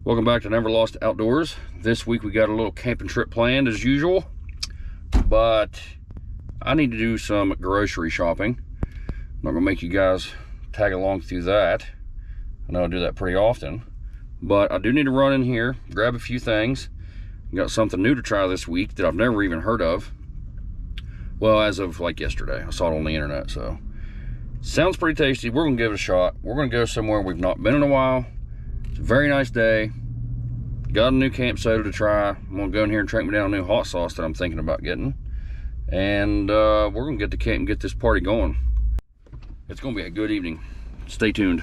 Welcome back to Never Lost Outdoors. This week we got a little camping trip planned as usual, but I need to do some grocery shopping. I'm not gonna make you guys tag along through that. I know I do that pretty often, but I do need to run in here, grab a few things. Got something new to try this week that I've never even heard of. Well, as of like yesterday, I saw it on the internet, so sounds pretty tasty. We're gonna give it a shot. We're gonna go somewhere we've not been in a while. It's a very nice day. Got a new camp soda to try. I'm gonna go in here and track me down a new hot sauce that I'm thinking about getting. And we're gonna get to camp and get this party going. It's gonna be a good evening. Stay tuned.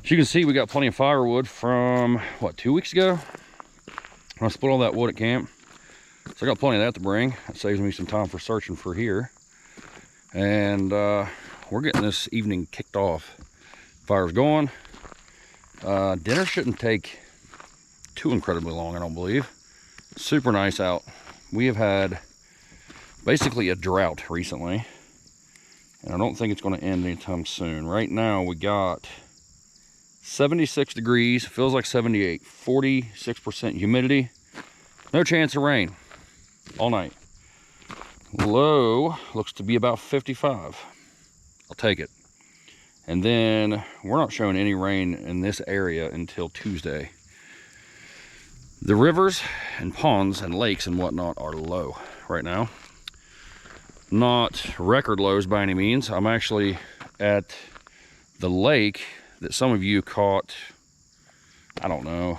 As you can see, we got plenty of firewood from, what, 2 weeks ago? I split all that wood at camp. So I got plenty of that to bring. That saves me some time for searching for here. And we're getting this evening kicked off. Fire's going. Dinner shouldn't take too incredibly long, I don't believe. Super nice out. We have had basically a drought recently. And I don't think it's going to end anytime soon. Right now we got 76 degrees, feels like 78, 46% humidity, no chance of rain all night. Low looks to be about 55. I'll take it. And then we're not showing any rain in this area until Tuesday. The rivers and ponds and lakes and whatnot are low right now. Not record lows by any means. I'm actually at the lake that some of you caught. I don't know.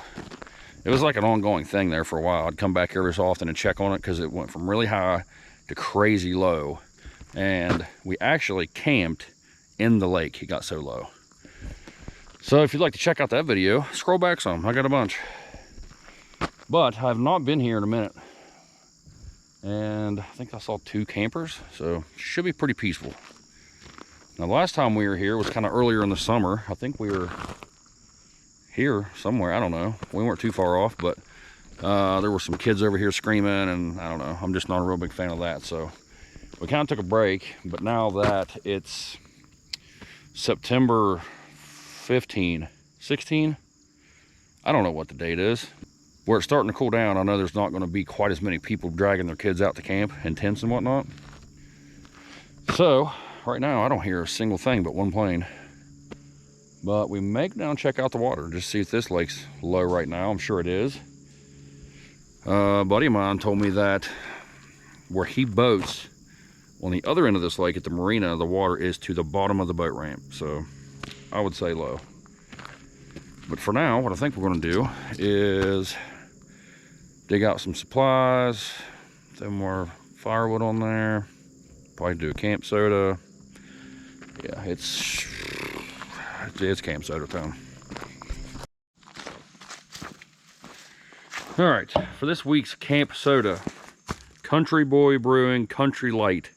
It was like an ongoing thing there for a while. I'd come back every so often and check on it because it went from really high to crazy low. And we actually camped in the lake. It got so low. So if you'd like to check out that video, scroll back some. I got a bunch. But I have not been here in a minute. And I think I saw 2 campers. So it should be pretty peaceful. Now, the last time we were here was kind of earlier in the summer. I think we were here somewhere. I don't know. We weren't too far off, but there were some kids over here screaming, and I don't know. I'm just not a real big fan of that. So we kind of took a break, but now that it's September 15, 16, I don't know what the date is. Where it's starting to cool down, I know there's not going to be quite as many people dragging their kids out to camp in tents and whatnot. So right now, I don't hear a single thing but one plane. But we may go down and check out the water, just see if this lake's low right now. I'm sure it is. A buddy of mine told me that where he boats, on the other end of this lake at the marina, the water is to the bottom of the boat ramp. So I would say low. But for now, what I think we're going to do is dig out some supplies, throw more firewood on there, probably do a camp soda. Yeah, it's camp soda time. All right, for this week's camp soda, Country Boy Brewing Country Light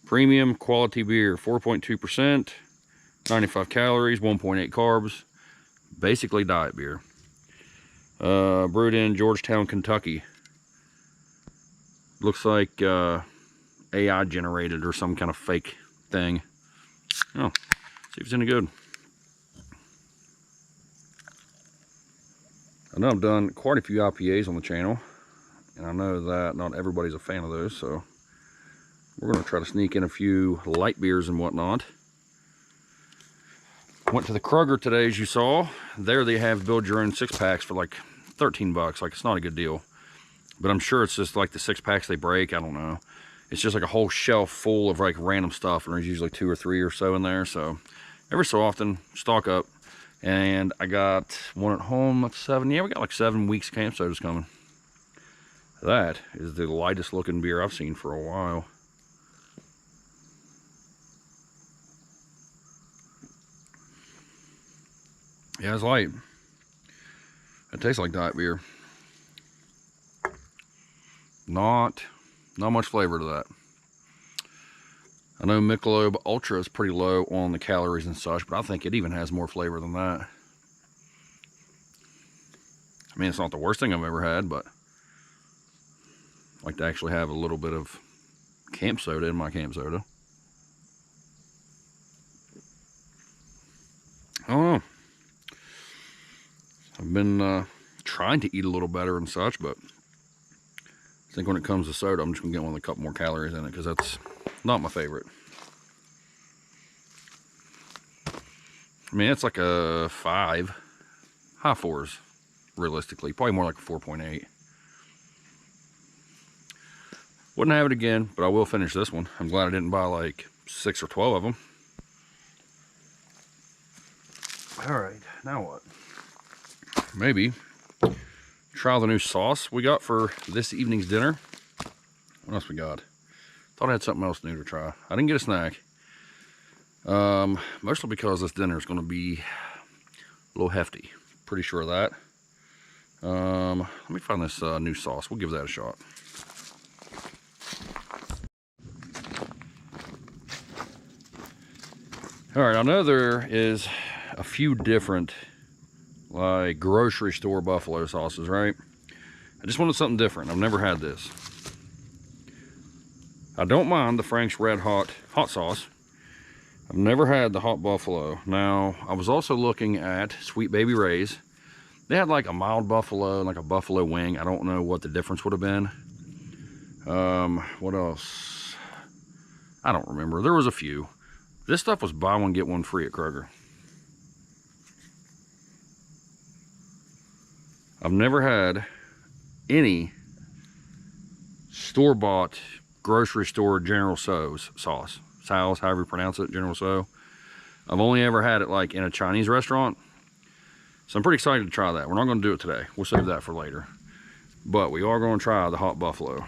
premium quality beer, 4.2%, 95 calories, 1.8 carbs, basically diet beer. Brewed in Georgetown, Kentucky. Looks like AI generated or some kind of fake thing. Oh, see if it's any good. I know I've done quite a few IPAs on the channel, and I know that not everybody's a fan of those, so We're going to try to sneak in a few light beers and whatnot. Went to the Kroger today, as you saw. There they have build your own 6-packs for like 13 bucks. Like, it's not a good deal. But I'm sure it's just like the 6-packs they break. I don't know. It's just like a whole shelf full of like random stuff, and there's usually 2 or 3 or so in there. So every so often, stock up. And I got one at home, that's 7. Yeah, we got like 7 weeks camp sodas coming. That is the lightest looking beer I've seen for a while. Yeah, it's light. It tastes like diet beer. Not much flavor to that. I know Michelob Ultra is pretty low on the calories and such, but I think it even has more flavor than that. I mean, it's not the worst thing I've ever had, but I like to actually have a little bit of camp soda in my camp soda. I don't know. I've been trying to eat a little better and such, but I think when it comes to soda, I'm just going to get one with a couple more calories in it, because that's not my favorite. I mean, it's like a 5. High 4s, realistically. Probably more like a 4.8. Wouldn't have it again, but I will finish this one. I'm glad I didn't buy like 6 or 12 of them. Alright, now what? Maybe try the new sauce we got for this evening's dinner. What else we got? Thought I had something else new to try. I didn't get a snack. Mostly because this dinner is going to be a little hefty. Pretty sure of that. Let me find this new sauce. We'll give that a shot. Alright, I know there is a few different like grocery store buffalo sauces, right? I just wanted something different. I've never had this. I don't mind the Frank's Red Hot sauce. I've never had the hot buffalo. Now, I was also looking at Sweet Baby Ray's. They had like a mild buffalo and like a buffalo wing. I don't know what the difference would have been. What else? I don't remember. There was a few. This stuff was buy one, get one free at Kroger. I've never had any store-bought grocery store General Tso's sauce. Tso's, however you pronounce it, General Tso. I've only ever had it like in a Chinese restaurant. So I'm pretty excited to try that. We're not going to do it today. We'll save that for later. But we are going to try the hot buffalo.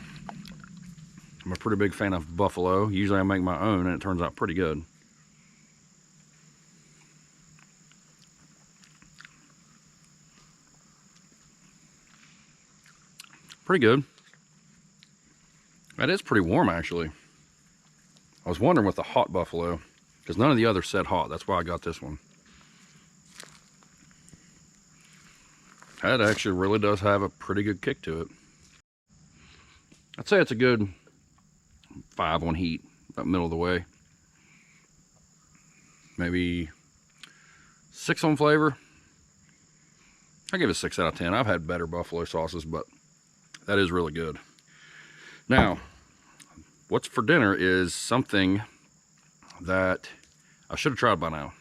I'm a pretty big fan of buffalo. Usually I make my own and it turns out pretty good. Pretty good. That is pretty warm, actually. I was wondering with the hot buffalo, because none of the others said hot. That's why I got this one. That actually really does have a pretty good kick to it. I'd say it's a good 5 on heat, about middle of the way. Maybe 6 on flavor. I give it a 6 out of 10. I've had better buffalo sauces, but that is really good. Now, what's for dinner is something that I should have tried by now.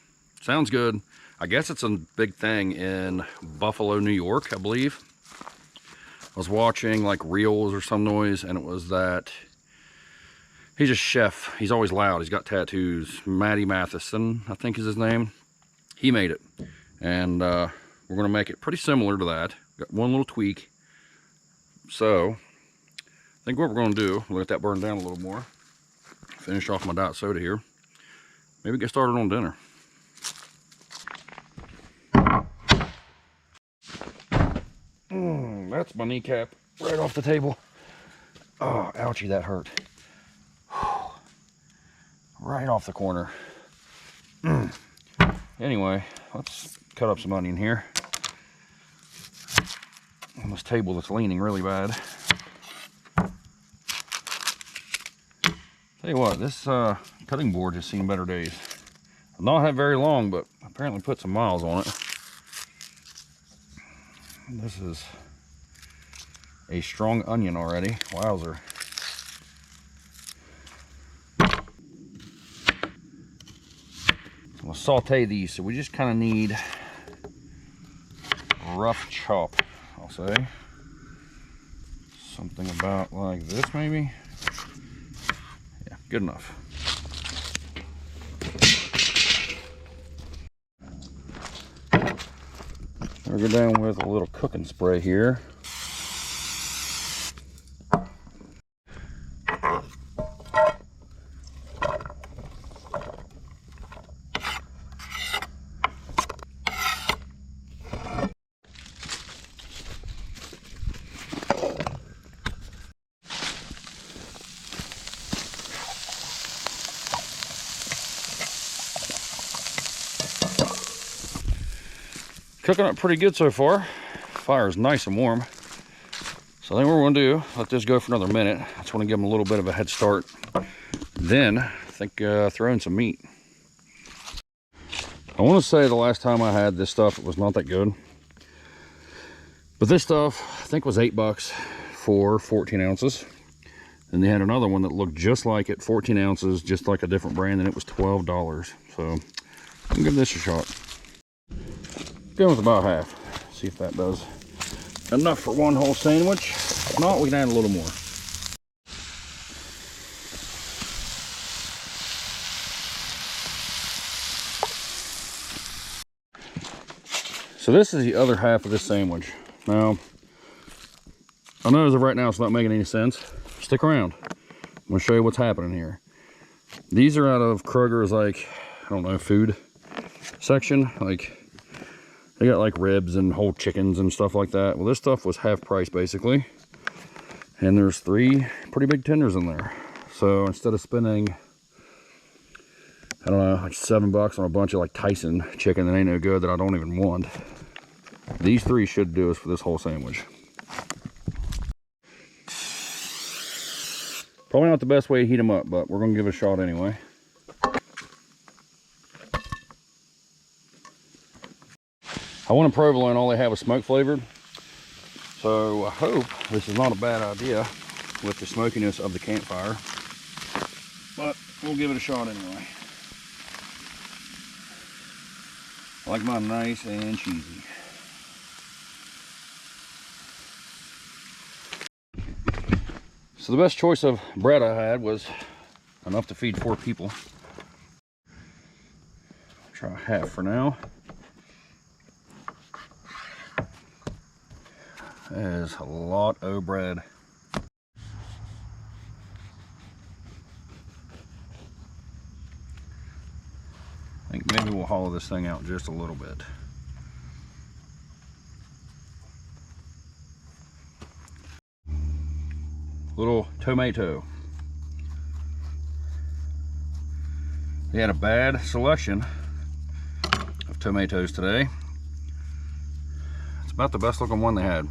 Sounds good. I guess it's a big thing in Buffalo, New York, I believe. I was watching like Reels or some noise, and it was that he's a chef. He's always loud. He's got tattoos. Matty Matheson, I think is his name. He made it. And we're going to make it pretty similar to that. Got one little tweak. So, I think what we're going to do, we'll let that burn down a little more. Finish off my diet soda here. Maybe get started on dinner. That's my kneecap right off the table. Oh, ouchie, that hurt. Right off the corner. Anyway, let's cut up some onion here. On this table that's leaning really bad. Tell you what, this cutting board has seen better days. I've not had very long, but apparently put some miles on it. This is a strong onion already. Wowzer. I'll saute these, so we just kind of need rough chop, I'll say. Something about like this, maybe. Yeah, good enough. We'll go down with a little cooking spray here. Cooking up pretty good so far. Fire is nice and warm. So I think what we're going to do, let this go for another minute. I just want to give them a little bit of a head start. Then I think throw in some meat. I want to say the last time I had this stuff, it was not that good. But this stuff, I think was $8 for 14 ounces. And they had another one that looked just like it, 14 ounces, just like a different brand, and it was $12. So I'm give this a shot. Going with about half. See if that does enough for one whole sandwich. If not, we can add a little more. So this is the other half of this sandwich. Now, I know as of right now it's not making any sense. Stick around. I'm going to show you what's happening here. These are out of Kroger's, like, I don't know, food section. Like, they got like ribs and whole chickens and stuff like that. Well, this stuff was half price basically. And there's 3 pretty big tenders in there. So instead of spending, I don't know, like $7 on a bunch of like Tyson chicken that ain't no good, that I don't even want, these 3 should do us for this whole sandwich. Probably not the best way to heat them up, but we're gonna give it a shot anyway. I want a provolone, all they have is smoke flavored. So I hope this is not a bad idea with the smokiness of the campfire. But we'll give it a shot anyway. I like mine nice and cheesy. So the best choice of bread I had was enough to feed 4 people. I'll try half for now. That is a lot of bread. I think maybe we'll hollow this thing out just a little bit. Little tomato. They had a bad selection of tomatoes today. It's about the best looking one they had.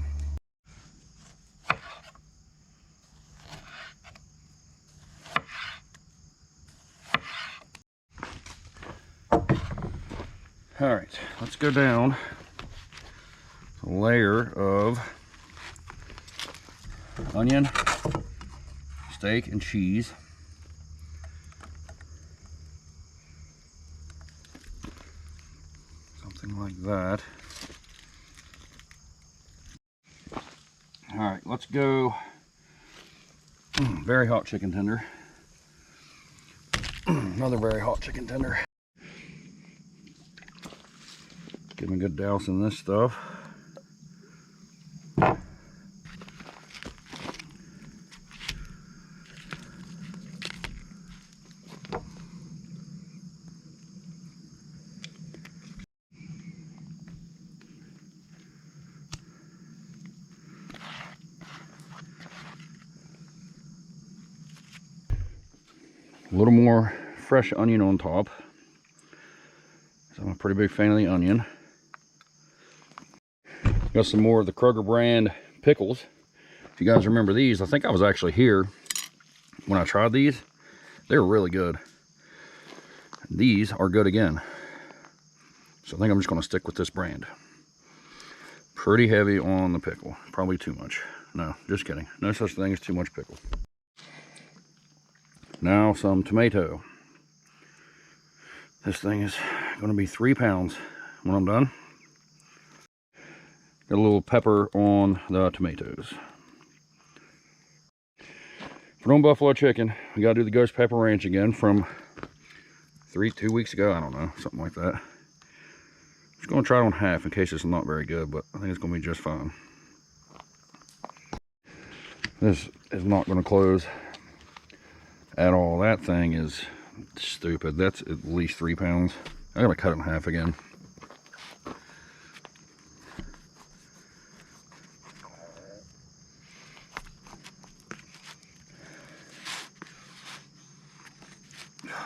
All right, let's go down a layer of onion, steak, and cheese. Something like that. All right, let's go. Very hot chicken tender. Another very hot chicken tender. Give me a good douse in this stuff. A little more fresh onion on top. So I'm a pretty big fan of the onion. Got some more of the Kroger brand pickles. If you guys remember these, I think I was actually here when I tried these. They were really good. These are good again. So I think I'm just going to stick with this brand. Pretty heavy on the pickle. Probably too much. No, just kidding. No such thing as too much pickle. Now some tomato. This thing is gonna be 3 pounds when I'm done. Got a little pepper on the tomatoes. For doing buffalo chicken, we gotta do the ghost pepper ranch again from 2 weeks ago. I don't know, something like that. Just gonna try it on half in case it's not very good, but I think it's gonna be just fine. This is not gonna close at all. That thing is stupid. That's at least 3 pounds. I gotta cut it in half again.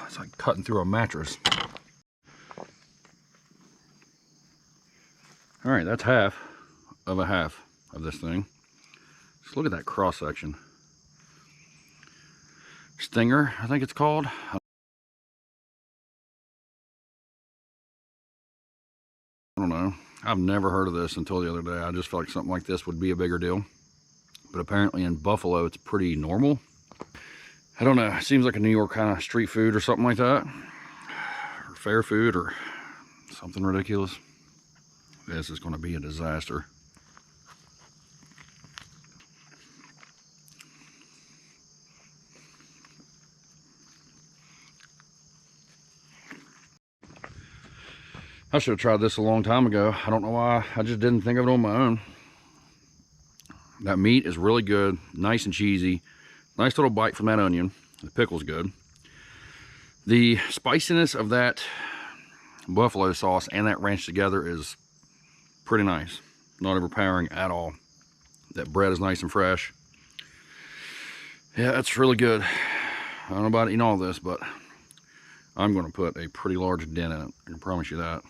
It's like cutting through a mattress. All right, that's half of this thing. Just look at that cross section. Stinger, I think it's called. I don't know. I've never heard of this until the other day. I just felt like something like this would be a bigger deal. But apparently in Buffalo, it's pretty normal. I don't know. It seems like a New York kind of street food or something like that. Or fair food or something ridiculous. This is going to be a disaster. I should have tried this a long time ago. I don't know why. I just didn't think of it on my own. That meat is really good. Nice and cheesy. Nice little bite from that onion. The pickle's good. The spiciness of that buffalo sauce and that ranch together is pretty nice. Not overpowering at all. That bread is nice and fresh. Yeah, that's really good. I don't know about eating all this, but I'm going to put a pretty large dent in it. I can promise you that.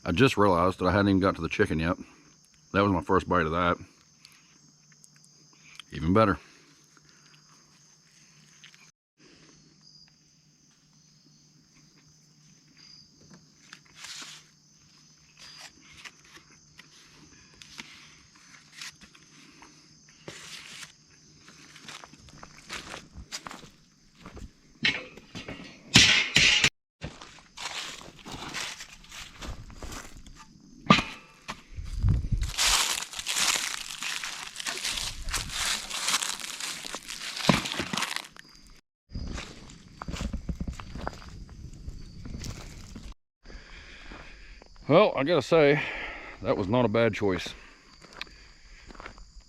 I just realized that I hadn't even got to the chicken yet. That was my first bite of that. Even better. Well, I gotta say, that was not a bad choice.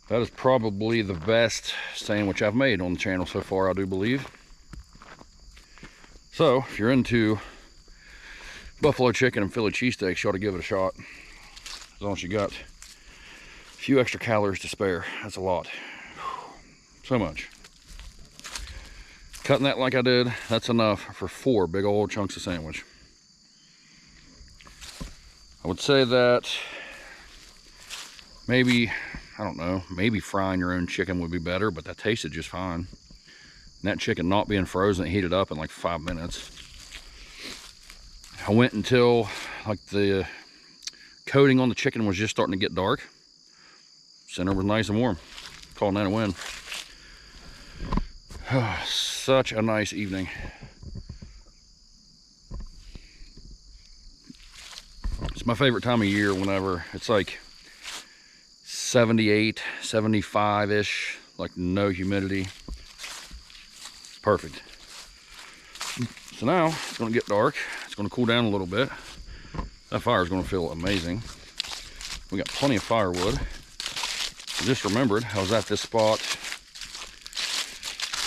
That is probably the best sandwich I've made on the channel so far, I do believe. So, if you're into buffalo chicken and Philly cheesesteaks, you ought to give it a shot. As long as you got a few extra calories to spare. That's a lot. So much. Cutting that like I did, that's enough for 4 big old chunks of sandwich. I would say that maybe, I don't know, maybe frying your own chicken would be better, but that tasted just fine. And that chicken not being frozen, it heated up in like 5 minutes. I went until like the coating on the chicken was just starting to get dark. Center was nice and warm. Calling that a win. Such a nice evening. It's my favorite time of year whenever it's like 78, 75-ish, like no humidity. Perfect. So now it's gonna get dark. It's gonna cool down a little bit. That fire is gonna feel amazing. We got plenty of firewood. I just remembered I was at this spot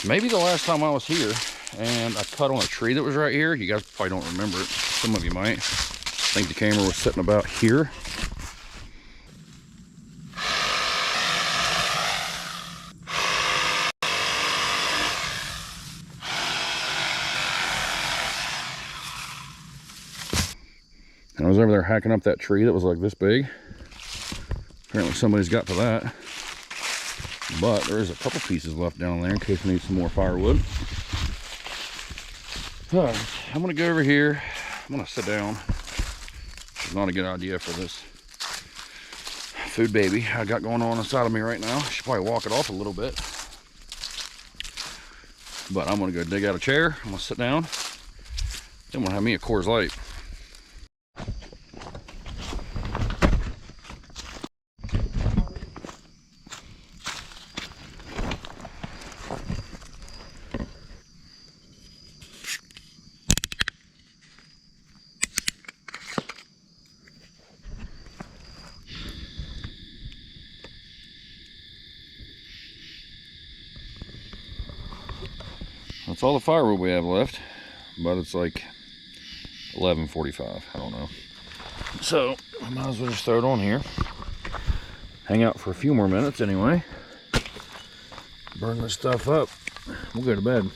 maybe the last time I was here, and I cut on a tree that was right here. You guys probably don't remember it. Some of you might. I think the camera was sitting about here. And I was over there hacking up that tree that was like this big. Apparently somebody's got to that. But there is a couple pieces left down there in case we need some more firewood. Alright, I'm gonna go over here. I'm gonna sit down. It's not a good idea for this food baby I got going on inside of me right now. I should probably walk it off a little bit. But I'm gonna go dig out a chair. I'm gonna sit down. I'm gonna have me a Coors Light. That's all the firewood we have left, but it's like 11:45. I don't know. So I might as well just throw it on here. Hang out for a few more minutes anyway. Burn this stuff up. We'll go to bed.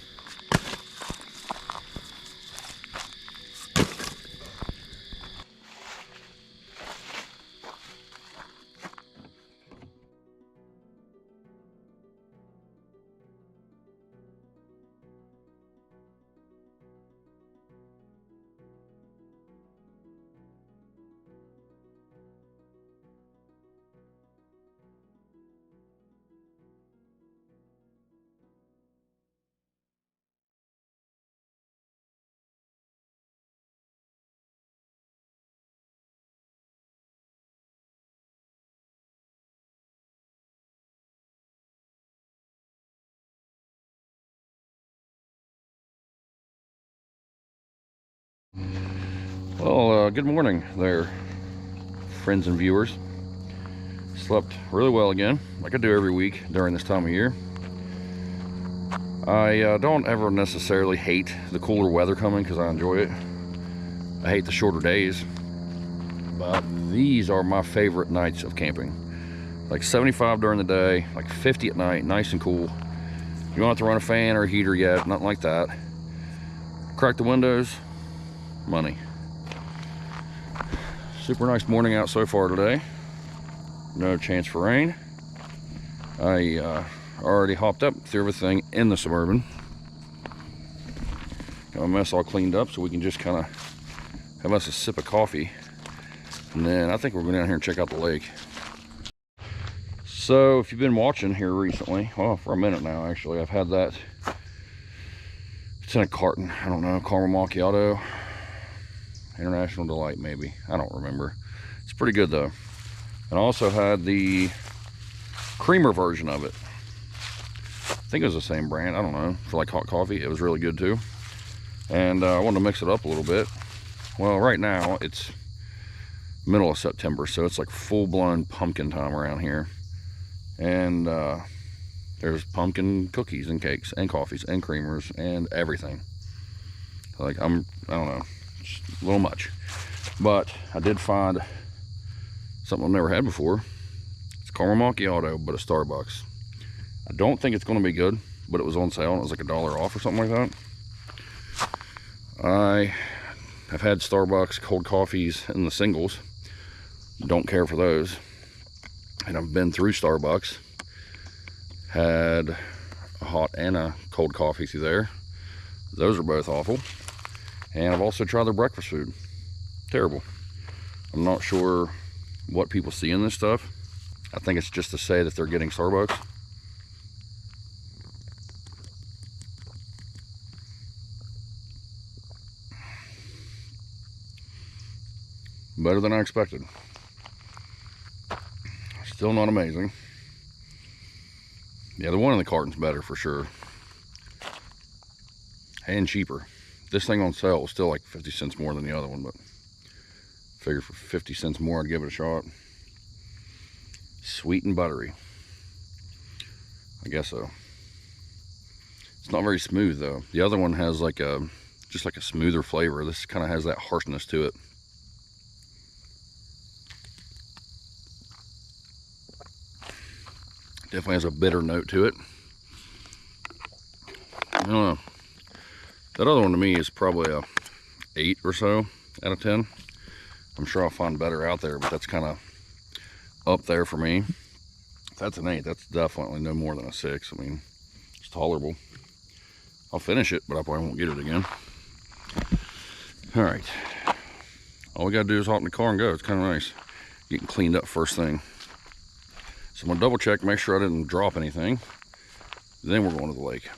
Well, good morning there, friends and viewers. Slept really well again, like I do every week during this time of year. I don't ever necessarily hate the cooler weather coming because I enjoy it. I hate the shorter days, but these are my favorite nights of camping. Like 75 during the day, like 50 at night, nice and cool. You don't have to run a fan or a heater yet, nothing like that. Crack the windows, money. Super nice morning out so far today. No chance for rain. I already hopped up through everything in the Suburban. Got my mess all cleaned up so we can just kind of have us a sip of coffee. And then I think we're going down here and check out the lake. So if you've been watching here recently, well, for a minute now actually, I've had that, it's in a carton, I don't know, caramel macchiato, International Delight maybe, I don't remember. It's pretty good though. And I also had the creamer version of it. I think it was the same brand, I don't know, for like hot coffee. It was really good too. And I wanted to mix it up a little bit. Well, right now it's middle of September, so it's like full-blown pumpkin time around here. And there's pumpkin cookies and cakes and coffees and creamers and everything. Like I don't know, just a little much. But I did find something I've never had before. It's caramel macchiato, but a Starbucks. I don't think it's going to be good, but it was on sale and it was like $1 off or something like that. I have had Starbucks cold coffees in the singles. Don't care for those. And I've been through Starbucks. Had a hot and a cold coffee through there. Those are both awful. And I've also tried their breakfast food. Terrible. I'm not sure what people see in this stuff. I think it's just to say that they're getting Starbucks. Better than I expected. Still not amazing. Yeah, the one in the carton's better for sure. And cheaper. This thing on sale was still like 50 cents more than the other one, but figure for 50 cents more I'd give it a shot. Sweet and buttery. I guess so. It's not very smooth though. The other one has like a just like a smoother flavor. This kind of has that harshness to it. Definitely has a bitter note to it. I don't know. That other one to me is probably a 8 or so out of 10. I'm sure I'll find better out there, but that's kind of up there for me. If that's an 8, that's definitely no more than a 6. I mean, it's tolerable. I'll finish it, but I probably won't get it again. All right. All we got to do is hop in the car and go. It's kind of nice. Getting cleaned up first thing. So I'm going to double check, make sure I didn't drop anything. Then we're going to the lake.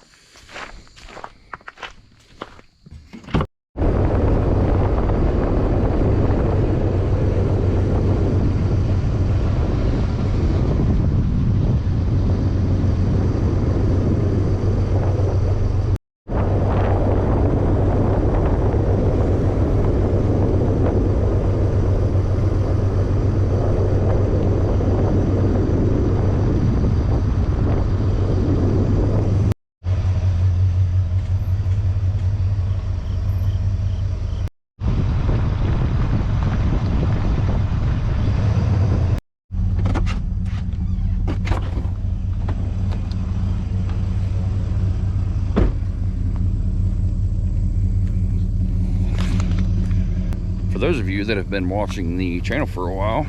For those of you that have been watching the channel for a while,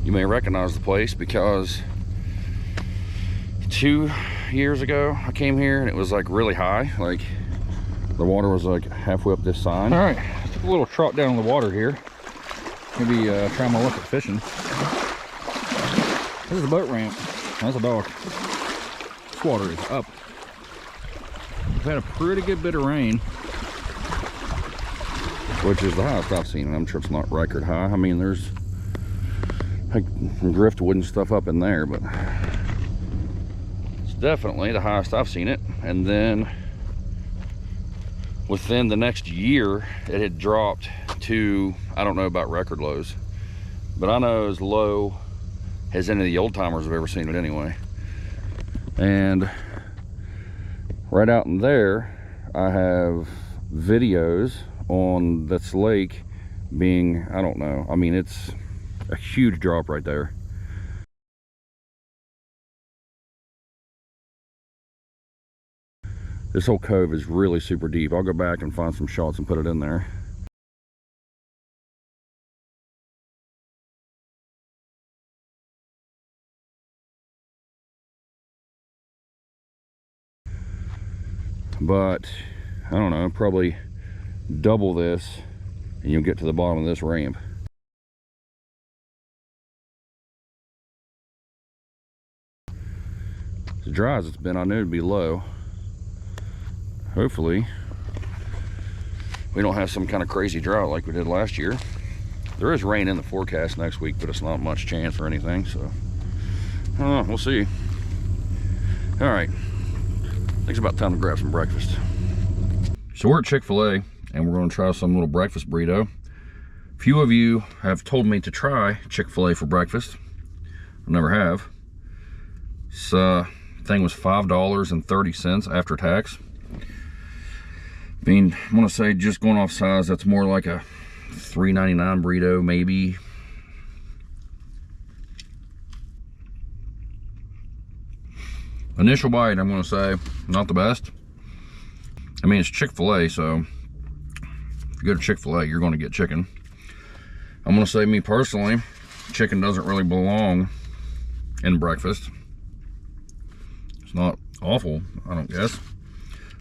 you may recognize the place because 2 years ago I came here and it was like really high. Like the water was like halfway up this sign. All right, took a little trot down in the water here. Maybe try my luck at fishing. This is a boat ramp. That's a dock. This water is up. We've had a pretty good bit of rain, which is the highest I've seen. And I'm sure it's not record high. I mean, there's like driftwood and stuff up in there, but it's definitely the highest I've seen it. And then within the next year, it had dropped to, I don't know about record lows, but I know as low as any of the old timers have ever seen it anyway. And right out in there, I have videos on this lake being, I don't know, I mean, it's a huge drop right there. This whole cove is really super deep. I'll go back and find some shots and put it in there. But I don't know, probably double this and you'll get to the bottom of this ramp. As dry as it's been, I knew it'd be low. Hopefully we don't have some kind of crazy drought like we did last year. There is rain in the forecast next week, but it's not much chance or anything, so I don't know, we'll see. All right, I think it's about time to grab some breakfast. So we're at Chick-fil-A and we're going to try some little breakfast burrito. A few of you have told me to try Chick-fil-A for breakfast. I never have. This thing was $5.30 after tax. I mean, I'm gonna say, just going off size, that's more like a $3.99 burrito, maybe. Initial bite, I'm gonna say, not the best. I mean, it's Chick-fil-A, so if you go to Chick-fil-A, you're gonna get chicken. I'm gonna say, me personally, chicken doesn't really belong in breakfast. It's not awful, I don't guess.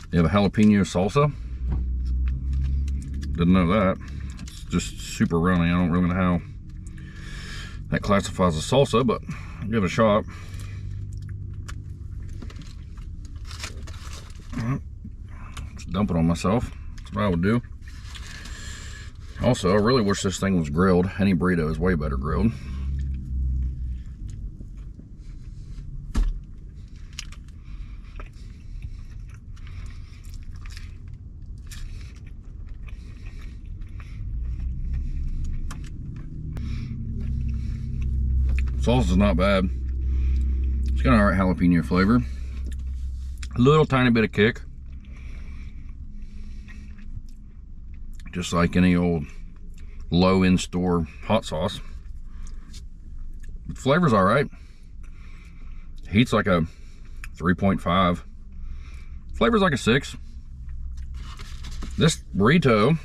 They have a jalapeno salsa. Didn't know that. It's just super runny. I don't really know how that classifies as salsa, but I'll give it a shot. Just dump it on myself. That's what I would do. Also, I really wish this thing was grilled. Any burrito is way better grilled. Sauce is not bad. It's got an alright jalapeno flavor. A little tiny bit of kick. Just like any old low in-store hot sauce. The flavor's alright. Heat's like a 3.5. Flavor's like a 6. This burrito,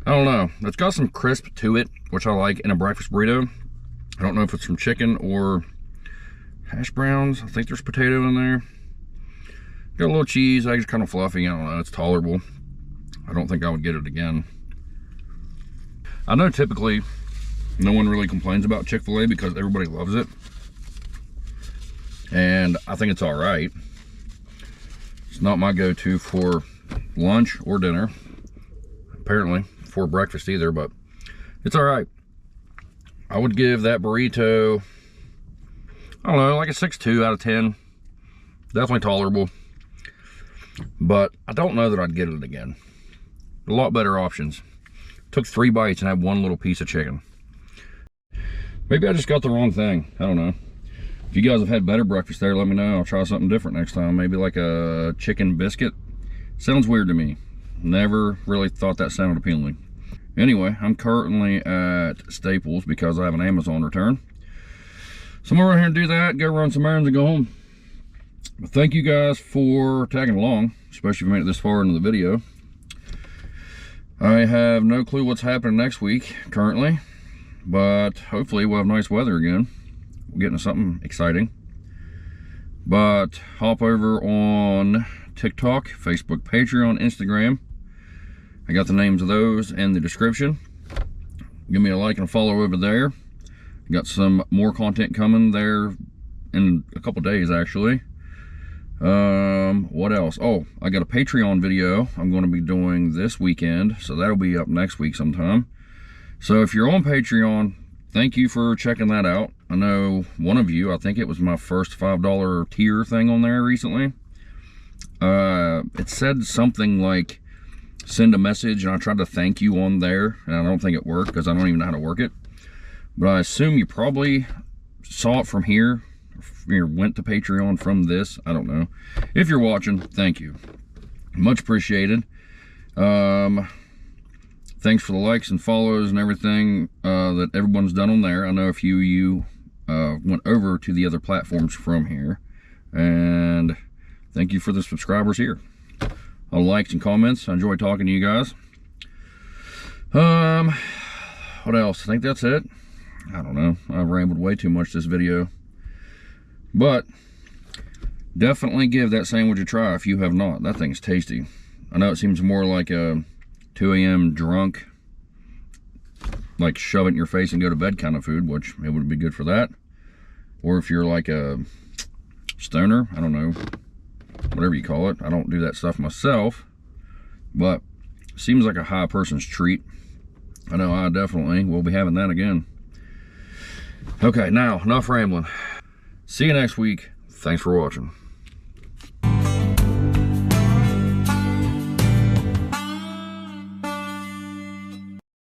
I don't know. It's got some crisp to it, which I like in a breakfast burrito. I don't know if it's from chicken or hash browns. I think there's potato in there. Got a little cheese, eggs kind of fluffy. I don't know, it's tolerable. I don't think I would get it again. I know typically no one really complains about Chick-fil-A because everybody loves it. And I think it's all right. It's not my go-to for lunch or dinner. Apparently for breakfast either, but it's all right. I would give that burrito, I don't know, like a 6.2 out of 10. Definitely tolerable. But I don't know that I'd get it again. A lot better options. Took 3 bites and had 1 little piece of chicken. Maybe I just got the wrong thing. I don't know. If you guys have had better breakfast there, let me know. I'll try something different next time. Maybe like a chicken biscuit. Sounds weird to me. Never really thought that sounded appealing. Anyway, I'm currently at Staples because I have an Amazon return. So I'm gonna run here and do that, go run some errands and go home. But thank you guys for tagging along, especially if you made it this far into the video. I have no clue what's happening next week currently, but hopefully we'll have nice weather again. We'll get into something exciting. But hop over on TikTok, Facebook, Patreon, Instagram. I got the names of those in the description. Give me a like and a follow over there. Got some more content coming there in a couple days, actually. What else? Oh, I got a Patreon video I'm going to be doing this weekend, so that'll be up next week sometime. So if you're on Patreon, thank you for checking that out. I know one of you, I think it was my first $5 tier thing on there recently. It said something like, send a message, and I tried to thank you on there, and I don't think it worked because I don't even know how to work it. But I assume you probably saw it from here, or went to Patreon from this. I don't know. If you're watching, thank you. Much appreciated. Thanks for the likes and follows and everything that everyone's done on there. I know a few of you went over to the other platforms from here. And thank you for the subscribers here. All the likes and comments. I enjoy talking to you guys. What else? I think that's it. I don't know. I've rambled way too much this video. But definitely give that sandwich a try if you have not. That thing's tasty. I know it seems more like a 2 a.m. drunk, like shove it in your face and go to bed kind of food, which it would be good for that. Or if you're like a stoner, I don't know, whatever you call it. I don't do that stuff myself, but it seems like a high person's treat. I know I definitely will be having that again. Okay, now enough rambling. See you next week. Thanks for watching.